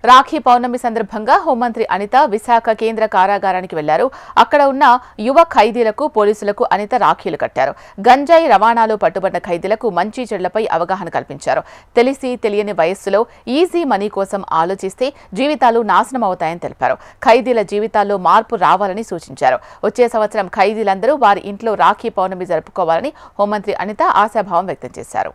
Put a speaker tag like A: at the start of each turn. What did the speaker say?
A: రాఖీ పౌర్ణమి సందర్భంగా హోంమంత్రి అనిత విశాఖ కేంద్ర కారాగారానికి వెళ్లారు. అక్కడ ఉన్న యువ ఖైదీలకు పోలీసులకు అనిత రాఖీలు కట్టారు. గంజాయి రవాణాలో పట్టుబడిన ఖైదీలకు మంచి చెడులపై అవగాహన కల్పించారు. తెలిసి తెలియని వయస్సులో ఈజీ మనీ కోసం ఆలోచిస్తే జీవితాలు నాశనం అవుతాయని తెలిపారు. ఖైదీల జీవితాల్లో మార్పు రావాలని సూచించారు. వచ్చే సంవత్సరం ఖైదీలందరూ వారి ఇంట్లో రాఖీ పౌర్ణమి జరుపుకోవాలని హోంమంత్రి అనిత ఆశాభావం వ్యక్తం చేశారు.